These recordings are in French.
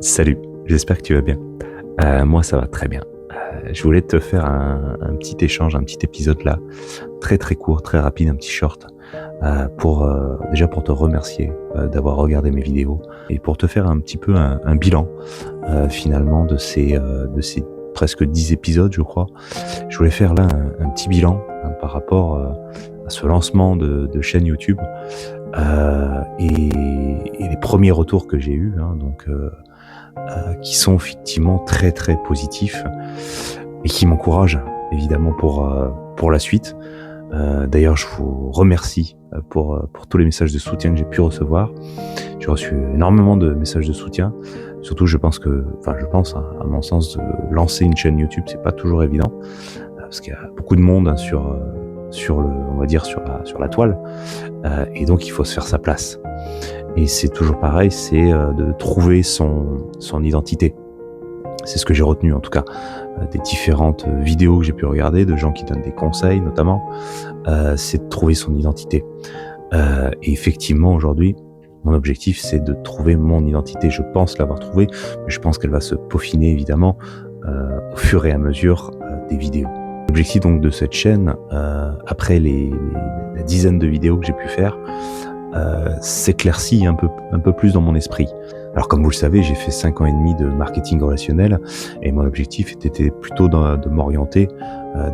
Salut, j'espère que tu vas bien. Moi, ça va très bien. Je voulais te faire un petit échange, un petit épisode là, très très court, très rapide, un petit short, pour déjà pour te remercier d'avoir regardé mes vidéos et pour te faire un petit peu un bilan finalement de ces presque 10 épisodes, je crois. Je voulais faire là un petit bilan par rapport à ce lancement de chaîne YouTube et les premiers retours que j'ai eus, qui sont effectivement très très positifs et qui m'encouragent évidemment pour la suite. D'ailleurs, je vous remercie pour tous les messages de soutien que j'ai pu recevoir. J'ai reçu énormément de messages de soutien. Surtout, je pense, à mon sens, de lancer une chaîne YouTube, c'est pas toujours évident parce qu'il y a beaucoup de monde on va dire sur la toile, et donc il faut se faire sa place. Et c'est toujours pareil, c'est de trouver son identité. C'est ce que j'ai retenu en tout cas des différentes vidéos que j'ai pu regarder, de gens qui donnent des conseils notamment, c'est de trouver son identité. Et effectivement aujourd'hui, mon objectif c'est de trouver mon identité. Je pense l'avoir trouvée, mais je pense qu'elle va se peaufiner évidemment au fur et à mesure des vidéos. L'objectif donc de cette chaîne, après la dizaine de vidéos que j'ai pu faire, s'éclaircit un peu plus dans mon esprit. Alors comme vous le savez, j'ai fait 5 ans et demi de marketing relationnel et mon objectif était plutôt de m'orienter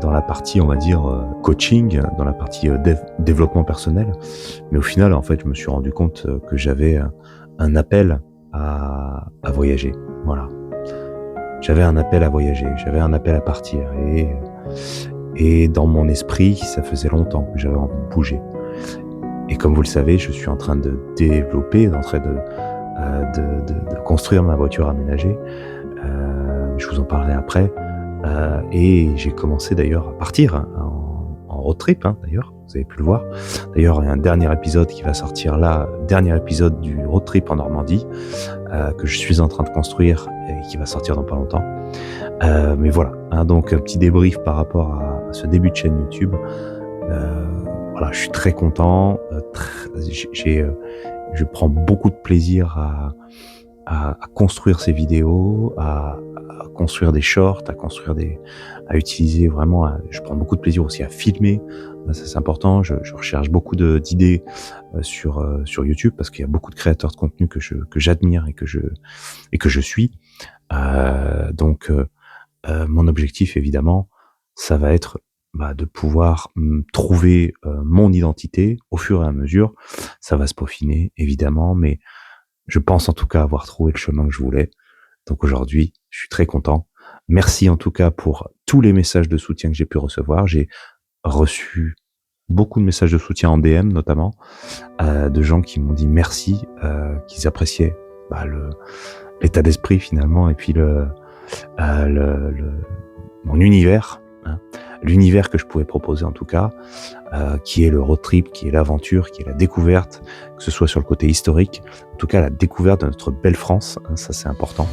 dans la partie, on va dire, coaching, dans la partie développement personnel. Mais au final, en fait, je me suis rendu compte que j'avais un appel à voyager. Voilà. J'avais un appel à voyager, j'avais un appel à partir et dans mon esprit, ça faisait longtemps que j'avais envie de bouger. Et comme vous le savez, je suis en train de développer, en train de construire ma voiture aménagée. Je vous en parlerai après. Et j'ai commencé d'ailleurs à partir en road trip, d'ailleurs, vous avez pu le voir. D'ailleurs, il y a un dernier épisode qui va sortir là, dernier épisode du road trip en Normandie, que je suis en train de construire et qui va sortir dans pas longtemps. Mais voilà, donc un petit débrief par rapport à ce début de chaîne YouTube. Voilà, je suis très content. Je prends beaucoup de plaisir à construire ces vidéos, à construire des shorts, à utiliser vraiment. Je prends beaucoup de plaisir aussi à filmer. Ça c'est important. Je recherche beaucoup d'idées sur YouTube parce qu'il y a beaucoup de créateurs de contenu que j'admire et que je suis. Donc mon objectif évidemment, ça va être de pouvoir trouver mon identité au fur et à mesure. Ça va se peaufiner, évidemment, mais je pense en tout cas avoir trouvé le chemin que je voulais. Donc aujourd'hui, je suis très content. Merci en tout cas pour tous les messages de soutien que j'ai pu recevoir. J'ai reçu beaucoup de messages de soutien en DM notamment, de gens qui m'ont dit merci, qu'ils appréciaient l'état d'esprit finalement, et puis mon univers, l'univers que je pouvais proposer en tout cas, qui est le road trip, qui est l'aventure, qui est la découverte, que ce soit sur le côté historique, en tout cas la découverte de notre belle France, ça c'est important,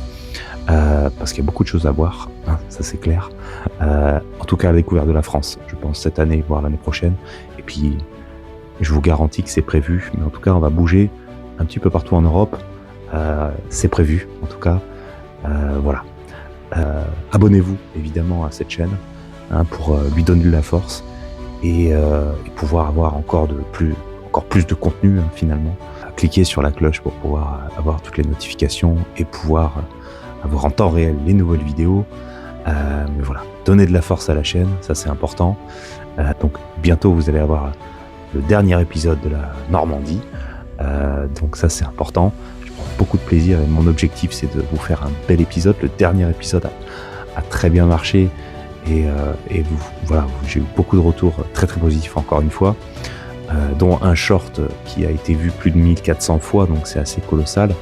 parce qu'il y a beaucoup de choses à voir, ça c'est clair. En tout cas la découverte de la France, je pense cette année, voire l'année prochaine, et puis je vous garantis que c'est prévu, mais en tout cas on va bouger un petit peu partout en Europe, c'est prévu en tout cas, voilà. Abonnez-vous évidemment à cette chaîne pour lui donner de la force et pouvoir avoir encore plus de contenu finalement. Cliquez sur la cloche pour pouvoir avoir toutes les notifications et pouvoir avoir en temps réel les nouvelles vidéos. Mais voilà, donnez de la force à la chaîne, ça c'est important. Donc bientôt vous allez avoir le dernier épisode de la Normandie, donc ça c'est important. Beaucoup de plaisir et mon objectif c'est de vous faire un bel épisode. Le dernier épisode a très bien marché et voilà, j'ai eu beaucoup de retours très très positifs encore une fois, dont un short qui a été vu plus de 1400 fois, donc c'est assez colossal.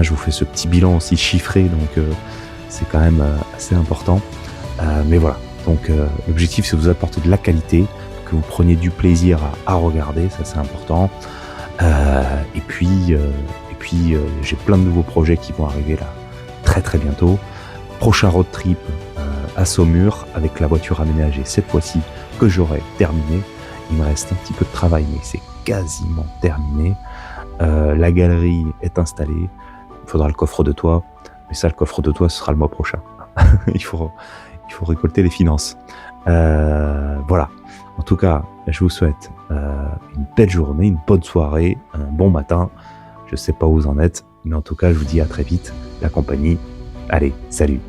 Je vous fais ce petit bilan aussi chiffré, donc c'est quand même assez important. Mais voilà, donc l'objectif c'est de vous apporter de la qualité, que vous preniez du plaisir à regarder, ça c'est important. Et puis j'ai plein de nouveaux projets qui vont arriver là très très bientôt. Prochain road trip à Saumur avec la voiture aménagée cette fois-ci que j'aurai terminé. Il me reste un petit peu de travail mais c'est quasiment terminé. La galerie est installée, il faudra le coffre de toit, Mais ça, le coffre de toit, ce sera le mois prochain. il faut récolter les finances. Voilà. En tout cas, je vous souhaite une belle journée, une bonne soirée, un bon matin. Je sais pas où vous en êtes, mais en tout cas, je vous dis à très vite. La compagnie. Allez, salut.